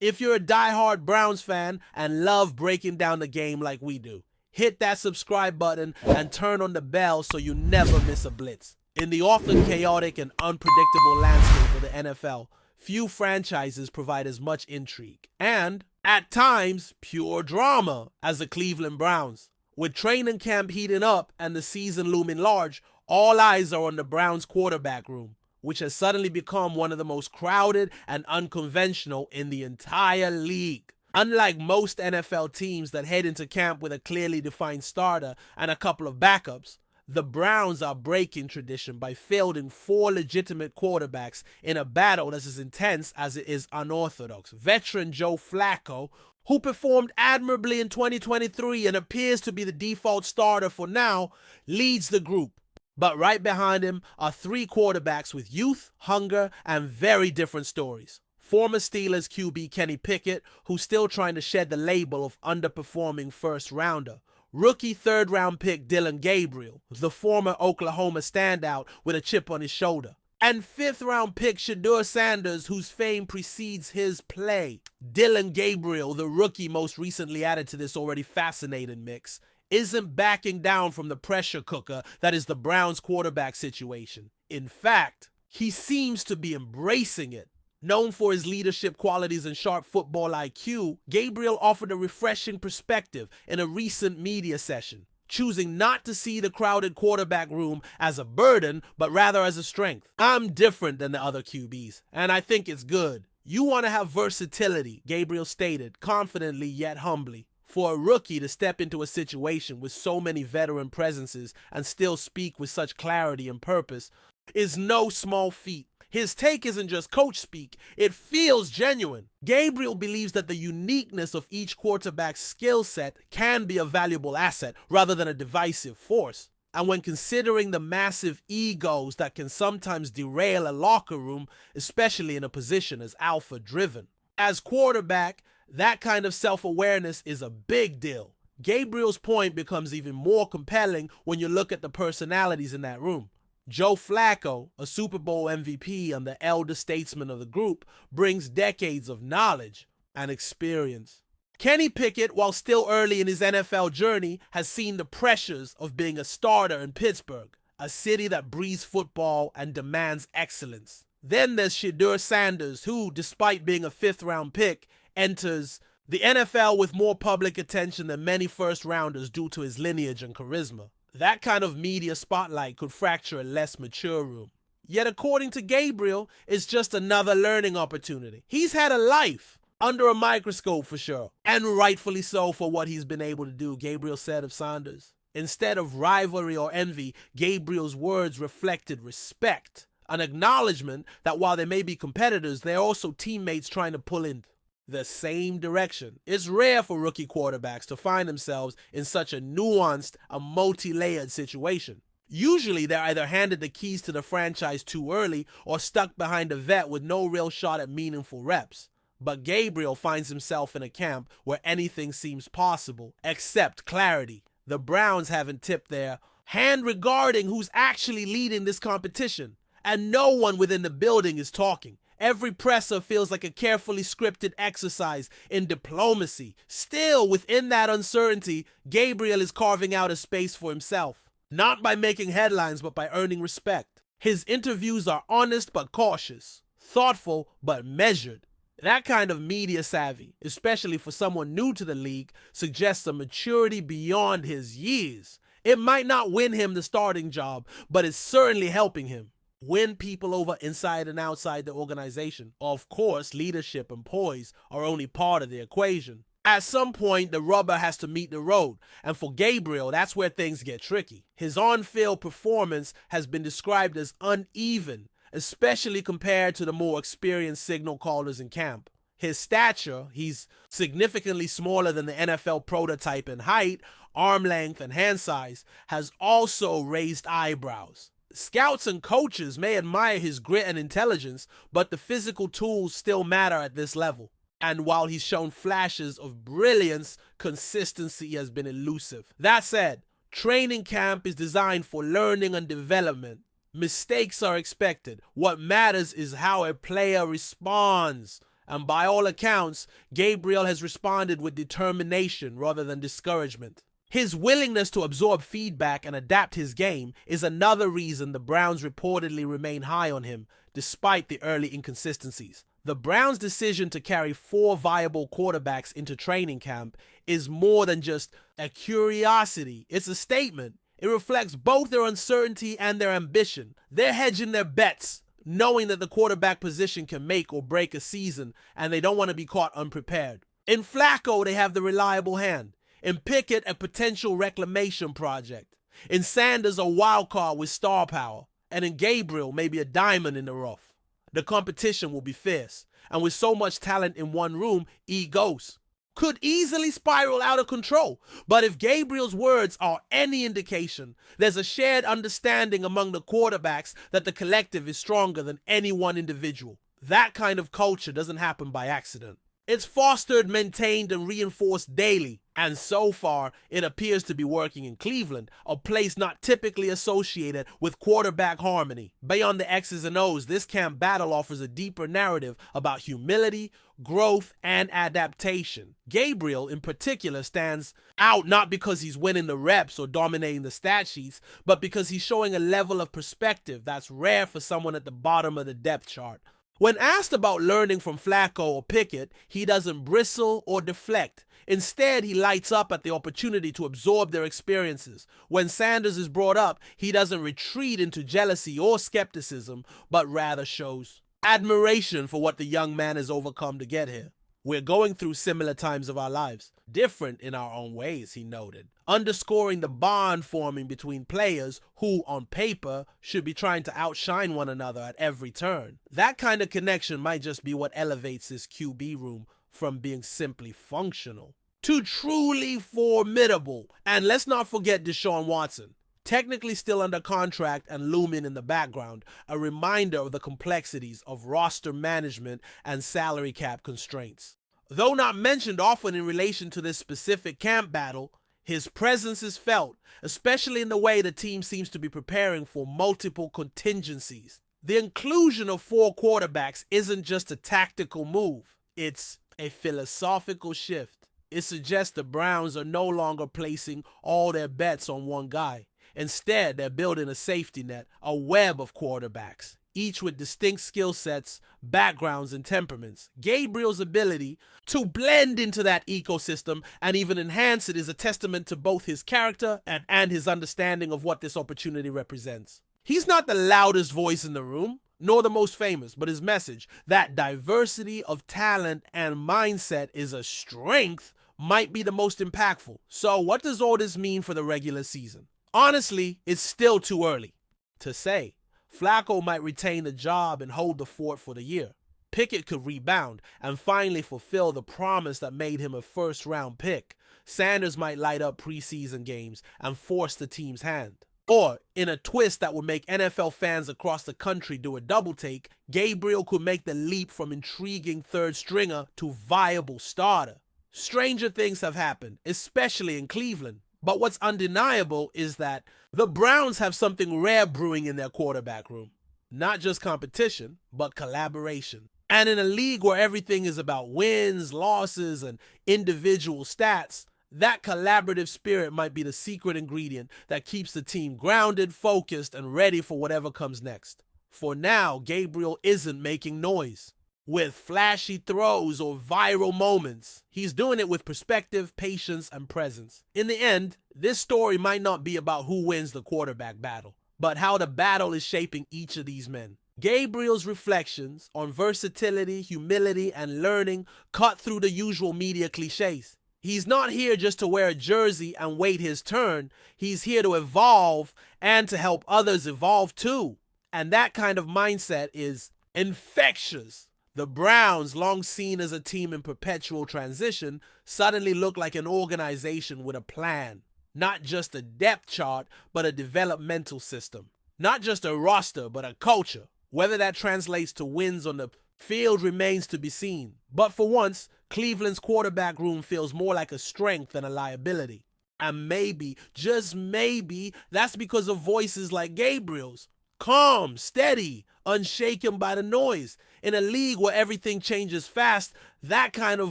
If you're a diehard Browns fan and love breaking down the game like we do, hit that subscribe button and turn on the bell so you never miss a blitz. In the often chaotic and unpredictable landscape of the NFL, few franchises provide as much intrigue and, at times, pure drama as the Cleveland Browns. With training camp heating up and the season looming large, all eyes are on the Browns quarterback room, which has suddenly become one of the most crowded and unconventional in the entire league. Unlike most NFL teams that head into camp with a clearly defined starter and a couple of backups, the Browns are breaking tradition by fielding 4 legitimate quarterbacks in a battle that's as intense as it is unorthodox. Veteran Joe Flacco, who performed admirably in 2023 and appears to be the default starter for now, leads the group. But right behind him are 3 quarterbacks with youth, hunger, and very different stories. Former Steelers QB Kenny Pickett, who's still trying to shed the label of underperforming first rounder. Rookie third-round pick Dillon Gabriel, the former Oklahoma standout with a chip on his shoulder. And fifth-round pick Shedeur Sanders, whose fame precedes his play. Dillon Gabriel, the rookie most recently added to this already fascinating mix, isn't backing down from the pressure cooker that is the Browns quarterback situation. In fact, he seems to be embracing it. Known for his leadership qualities and sharp football IQ, Gabriel offered a refreshing perspective in a recent media session, choosing not to see the crowded quarterback room as a burden, but rather as a strength. I'm different than the other QBs, and I think it's good. You want to have versatility, Gabriel stated, confidently yet humbly. For a rookie to step into a situation with so many veteran presences and still speak with such clarity and purpose is no small feat. His take isn't just coach speak, it feels genuine. Gabriel believes that the uniqueness of each quarterback's skill set can be a valuable asset rather than a divisive force. And when considering the massive egos that can sometimes derail a locker room, especially in a position as alpha-driven. As quarterback, that kind of self-awareness is a big deal. Gabriel's point becomes even more compelling when you look at the personalities in that room. Joe Flacco, a Super Bowl MVP and the elder statesman of the group, brings decades of knowledge and experience. Kenny Pickett, while still early in his NFL journey, has seen the pressures of being a starter in Pittsburgh, a city that breathes football and demands excellence. Then there's Shedeur Sanders, who, despite being a 5th-round pick, enters the NFL with more public attention than many first-rounders due to his lineage and charisma. That kind of media spotlight could fracture a less mature room. Yet according to Gabriel, it's just another learning opportunity. He's had a life under a microscope for sure, and rightfully so for what he's been able to do, Gabriel said of Sanders. Instead of rivalry or envy, Gabriel's words reflected respect, an acknowledgement that while they may be competitors, they're also teammates trying to pull in the same direction. It's rare for rookie quarterbacks to find themselves in such a nuanced, a multi-layered situation. Usually they're either handed the keys to the franchise too early or stuck behind a vet with no real shot at meaningful reps. But Gabriel finds himself in a camp where anything seems possible except clarity. The Browns haven't tipped their hand regarding who's actually leading this competition, and no one within the building is talking. Every presser feels like a carefully scripted exercise in diplomacy. Still, within that uncertainty, Gabriel is carving out a space for himself. Not by making headlines, but by earning respect. His interviews are honest but cautious, thoughtful but measured. That kind of media savvy, especially for someone new to the league, suggests a maturity beyond his years. It might not win him the starting job, but it's certainly helping him win people over inside and outside the organization. Of course, leadership and poise are only part of the equation. At some point, the rubber has to meet the road, and for Gabriel, that's where things get tricky. His on-field performance has been described as uneven, especially compared to the more experienced signal callers in camp. His stature, he's significantly smaller than the NFL prototype in height, arm length, and hand size, has also raised eyebrows. Scouts and coaches may admire his grit and intelligence, but the physical tools still matter at this level. And while he's shown flashes of brilliance, consistency has been elusive. That said, training camp is designed for learning and development. Mistakes are expected. What matters is how a player responds. And by all accounts, Gabriel has responded with determination rather than discouragement. His willingness to absorb feedback and adapt his game is another reason the Browns reportedly remain high on him, despite the early inconsistencies. The Browns' decision to carry 4 viable quarterbacks into training camp is more than just a curiosity. It's a statement. It reflects both their uncertainty and their ambition. They're hedging their bets, knowing that the quarterback position can make or break a season, and they don't want to be caught unprepared. In Flacco, they have the reliable hand. In Pickett, a potential reclamation project. In Sanders, a wild card with star power. And in Gabriel, maybe a diamond in the rough. The competition will be fierce. And with so much talent in one room, egos could easily spiral out of control. But if Gabriel's words are any indication, there's a shared understanding among the quarterbacks that the collective is stronger than any one individual. That kind of culture doesn't happen by accident. It's fostered, maintained, and reinforced daily. And so far, it appears to be working in Cleveland, a place not typically associated with quarterback harmony. Beyond the X's and O's, this camp battle offers a deeper narrative about humility, growth, and adaptation. Gabriel, in particular, stands out not because he's winning the reps or dominating the stat sheets, but because he's showing a level of perspective that's rare for someone at the bottom of the depth chart. When asked about learning from Flacco or Pickett, he doesn't bristle or deflect. Instead, he lights up at the opportunity to absorb their experiences. When Sanders is brought up, he doesn't retreat into jealousy or skepticism, but rather shows admiration for what the young man has overcome to get here. We're going through similar times of our lives, different in our own ways, he noted, underscoring the bond forming between players who, on paper, should be trying to outshine one another at every turn. That kind of connection might just be what elevates this QB room from being simply functional to truly formidable. And let's not forget Deshaun Watson, technically still under contract and looming in the background, a reminder of the complexities of roster management and salary cap constraints. Though not mentioned often in relation to this specific camp battle, his presence is felt, especially in the way the team seems to be preparing for multiple contingencies. The inclusion of 4 quarterbacks isn't just a tactical move, it's a philosophical shift. It suggests the Browns are no longer placing all their bets on one guy. Instead, they're building a safety net, a web of quarterbacks, each with distinct skill sets, backgrounds, and temperaments. Gabriel's ability to blend into that ecosystem and even enhance it is a testament to both his character and his understanding of what this opportunity represents. He's not the loudest voice in the room, nor the most famous, but his message, that diversity of talent and mindset is a strength, might be the most impactful. So what does all this mean for the regular season? Honestly, it's still too early to say. Flacco might retain the job and hold the fort for the year. Pickett could rebound and finally fulfill the promise that made him a first-round pick. Sanders might light up preseason games and force the team's hand. Or, in a twist that would make NFL fans across the country do a double take, Gabriel could make the leap from intriguing third stringer to viable starter. Stranger things have happened, especially in Cleveland. But what's undeniable is that the Browns have something rare brewing in their quarterback room. Not just competition, but collaboration. And in a league where everything is about wins, losses, and individual stats, that collaborative spirit might be the secret ingredient that keeps the team grounded, focused, and ready for whatever comes next. For now, Gabriel isn't making noise with flashy throws or viral moments. He's doing it with perspective, patience, and presence. In the end, this story might not be about who wins the quarterback battle, but how the battle is shaping each of these men. Gabriel's reflections on versatility, humility, and learning cut through the usual media cliches. He's not here just to wear a jersey and wait his turn. He's here to evolve and to help others evolve too. And that kind of mindset is infectious. The Browns, long seen as a team in perpetual transition, suddenly look like an organization with a plan. Not just a depth chart, but a developmental system. Not just a roster, but a culture. Whether that translates to wins on the field remains to be seen. But for once, Cleveland's quarterback room feels more like a strength than a liability. And maybe, just maybe, that's because of voices like Gabriel's. Calm, steady, unshaken by the noise. In a league where everything changes fast, that kind of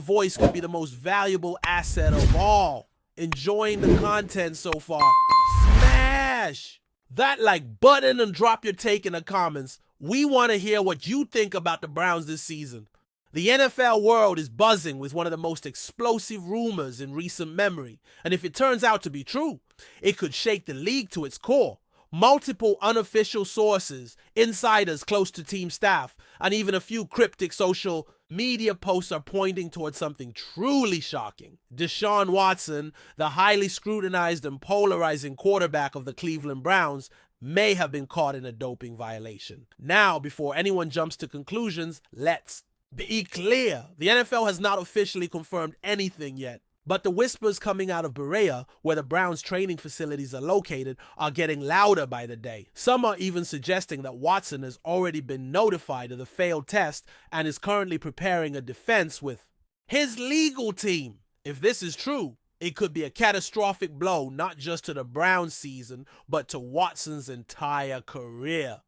voice could be the most valuable asset of all. Enjoying the content so far? Smash that like button and drop your take in the comments. We want to hear what you think about the Browns this season. The NFL world is buzzing with one of the most explosive rumors in recent memory, and if it turns out to be true, it could shake the league to its core. Multiple unofficial sources, insiders close to team staff, and even a few cryptic social media posts are pointing towards something truly shocking. Deshaun Watson, the highly scrutinized and polarizing quarterback of the Cleveland Browns, may have been caught in a doping violation. Now, before anyone jumps to conclusions, let's be clear. The NFL has not officially confirmed anything yet, but the whispers coming out of Berea, where the Browns training facilities are located, are getting louder by the day. Some are even suggesting that Watson has already been notified of the failed test and is currently preparing a defense with his legal team. If this is true, it could be a catastrophic blow not just to the Browns season, but to Watson's entire career.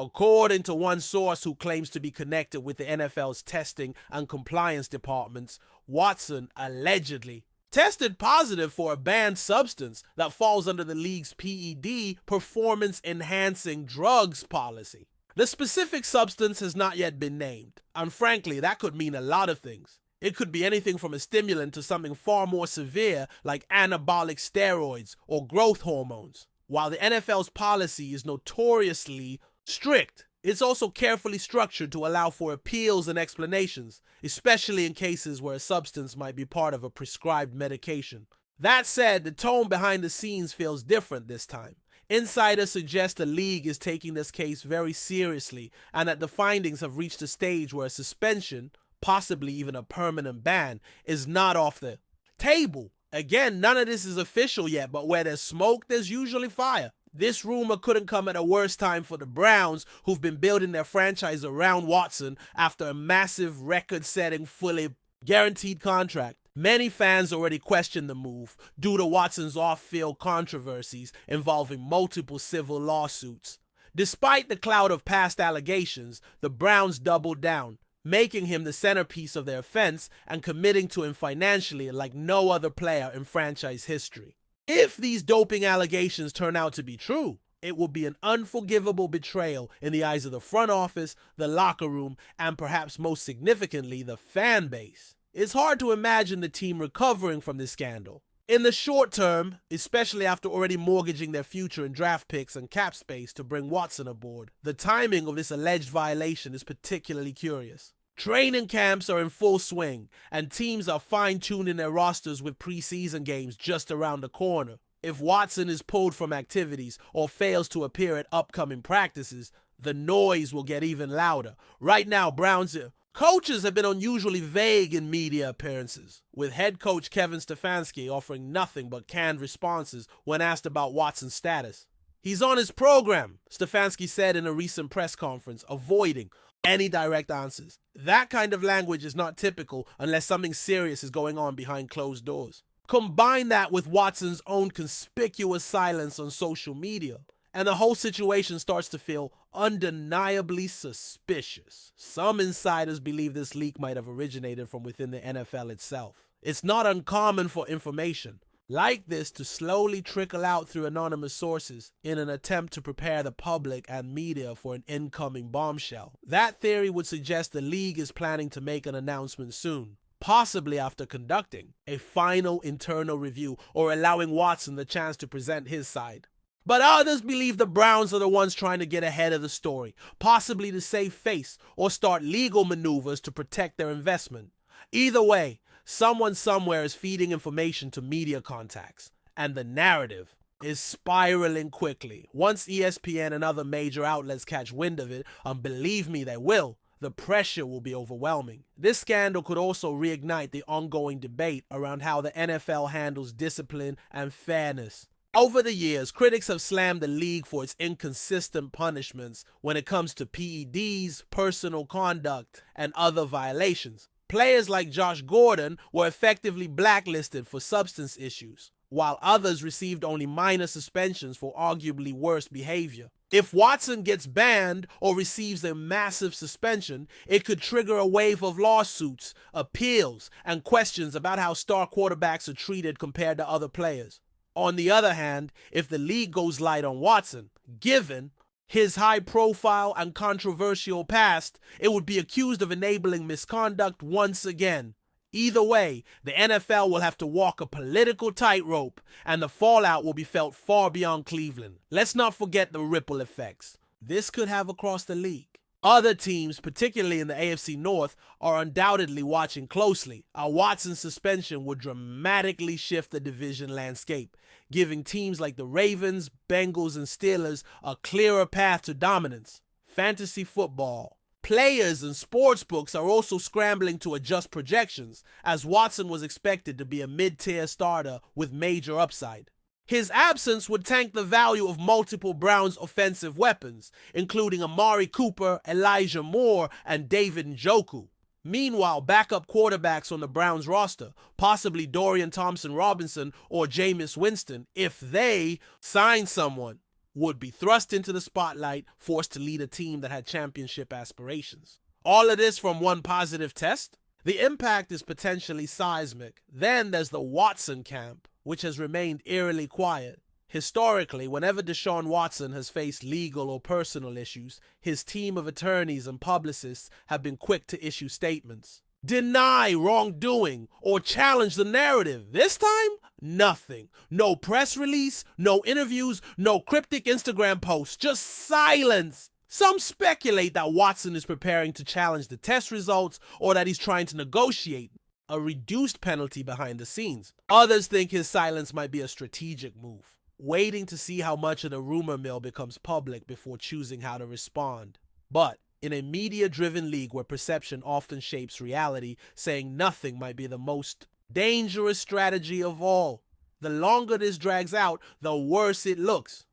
According to one source who claims to be connected with the NFL's testing and compliance departments, Watson allegedly tested positive for a banned substance that falls under the league's PED, performance-enhancing drugs policy. The specific substance has not yet been named, and frankly, that could mean a lot of things. It could be anything from a stimulant to something far more severe like anabolic steroids or growth hormones. While the NFL's policy is notoriously strict, it's also carefully structured to allow for appeals and explanations, especially in cases where a substance might be part of a prescribed medication. That said, the tone behind the scenes feels different this time. Insiders suggest the league is taking this case very seriously and that the findings have reached a stage where a suspension, possibly even a permanent ban, is not off the table. Again, none of this is official yet, but where there's smoke, there's usually fire. This rumor couldn't come at a worse time for the Browns, who've been building their franchise around Watson after a massive record-setting, fully guaranteed contract. Many fans already question the move due to Watson's off-field controversies involving multiple civil lawsuits. Despite the cloud of past allegations, the Browns doubled down, making him the centerpiece of their offense and committing to him financially like no other player in franchise history. If these doping allegations turn out to be true, it will be an unforgivable betrayal in the eyes of the front office, the locker room, and perhaps most significantly, the fan base. It's hard to imagine the team recovering from this scandal. In the short term, especially after already mortgaging their future in draft picks and cap space to bring Watson aboard, the timing of this alleged violation is particularly curious. Training camps are in full swing, and teams are fine-tuning their rosters with preseason games just around the corner. If Watson is pulled from activities or fails to appear at upcoming practices, the noise will get even louder. Right now, Browns coaches have been unusually vague in media appearances, with head coach Kevin Stefanski offering nothing but canned responses when asked about Watson's status. He's on his program, Stefanski said in a recent press conference, avoiding any direct answers. That kind of language is not typical unless something serious is going on behind closed doors. Combine that with Watson's own conspicuous silence on social media, and the whole situation starts to feel undeniably suspicious. Some insiders believe this leak might have originated from within the NFL itself. It's not uncommon for information like this to slowly trickle out through anonymous sources in an attempt to prepare the public and media for an incoming bombshell. That theory would suggest the league is planning to make an announcement soon, possibly after conducting a final internal review or allowing Watson the chance to present his side. But others believe the Browns are the ones trying to get ahead of the story, possibly to save face or start legal maneuvers to protect their investment. Either way, someone somewhere is feeding information to media contacts, and the narrative is spiraling quickly. Once ESPN and other major outlets catch wind of it, and believe me, they will, the pressure will be overwhelming. This scandal could also reignite the ongoing debate around how the NFL handles discipline and fairness. Over the years, critics have slammed the league for its inconsistent punishments when it comes to PEDs, personal conduct, and other violations. Players like Josh Gordon were effectively blacklisted for substance issues, while others received only minor suspensions for arguably worse behavior. If Watson gets banned or receives a massive suspension, it could trigger a wave of lawsuits, appeals, and questions about how star quarterbacks are treated compared to other players. On the other hand, if the league goes light on Watson, given his high-profile and controversial past, it would be accused of enabling misconduct once again. Either way, the NFL will have to walk a political tightrope, and the fallout will be felt far beyond Cleveland. Let's not forget the ripple effects this could have across the league. Other teams, particularly in the AFC North, are undoubtedly watching closely. A Watson suspension would dramatically shift the division landscape, giving teams like the Ravens, Bengals, and Steelers a clearer path to dominance. Fantasy football. Players and sportsbooks are also scrambling to adjust projections, as Watson was expected to be a mid-tier starter with major upside. His absence would tank the value of multiple Browns offensive weapons, including Amari Cooper, Elijah Moore, and David Njoku. Meanwhile, backup quarterbacks on the Browns roster, possibly Dorian Thompson-Robinson or Jameis Winston, if they sign someone, would be thrust into the spotlight, forced to lead a team that had championship aspirations. All of this from one positive test? The impact is potentially seismic. Then there's the Watson camp, which has remained eerily quiet. Historically, whenever Deshaun Watson has faced legal or personal issues, his team of attorneys and publicists have been quick to issue statements, deny wrongdoing, or challenge the narrative. This time, nothing. No press release, no interviews, no cryptic Instagram posts, just silence. Some speculate that Watson is preparing to challenge the test results or that he's trying to negotiate a reduced penalty behind the scenes. Others think his silence might be a strategic move, waiting to see how much of the rumor mill becomes public before choosing how to respond. But in a media-driven league where perception often shapes reality, saying nothing might be the most dangerous strategy of all. The longer this drags out, the worse it looks.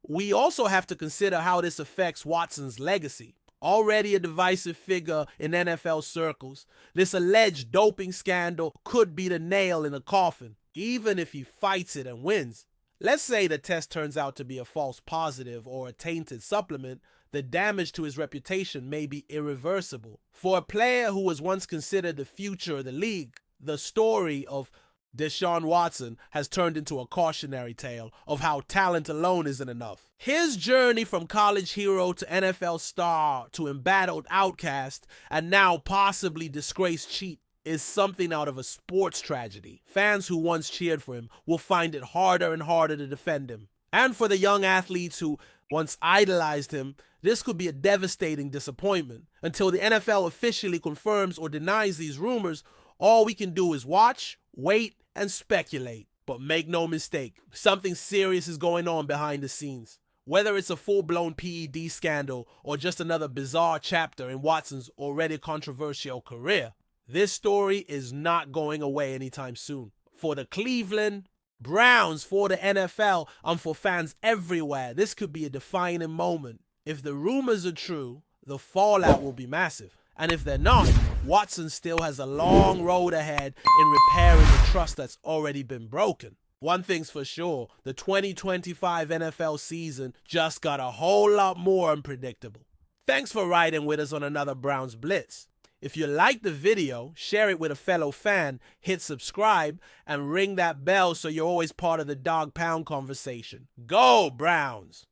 We also have to consider how this affects Watson's legacy. Already a divisive figure in NFL circles, this alleged doping scandal could be the nail in the coffin, even if he fights it and wins. Let's say the test turns out to be a false positive or a tainted supplement, the damage to his reputation may be irreversible. For a player who was once considered the future of the league, the story of Deshaun Watson has turned into a cautionary tale of how talent alone isn't enough. His journey from college hero to NFL star to embattled outcast and now possibly disgraced cheat is something out of a sports tragedy. Fans who once cheered for him will find it harder and harder to defend him. And for the young athletes who once idolized him, this could be a devastating disappointment. Until the NFL officially confirms or denies these rumors, all we can do is watch, wait, and speculate. But make no mistake, something serious is going on behind the scenes. Whether it's a full-blown PED scandal or just another bizarre chapter in Watson's already controversial career, this story is not going away anytime soon. For the Cleveland Browns, for the NFL, and for fans everywhere, this could be a defining moment. If the rumors are true, the fallout will be massive. And if they're not, Watson still has a long road ahead in repairing the trust that's already been broken. One thing's for sure, the 2025 NFL season just got a whole lot more unpredictable. Thanks for riding with us on another Browns Blitz. If you liked the video, share it with a fellow fan, hit subscribe, and ring that bell so you're always part of the Dawg Pound conversation. Go Browns!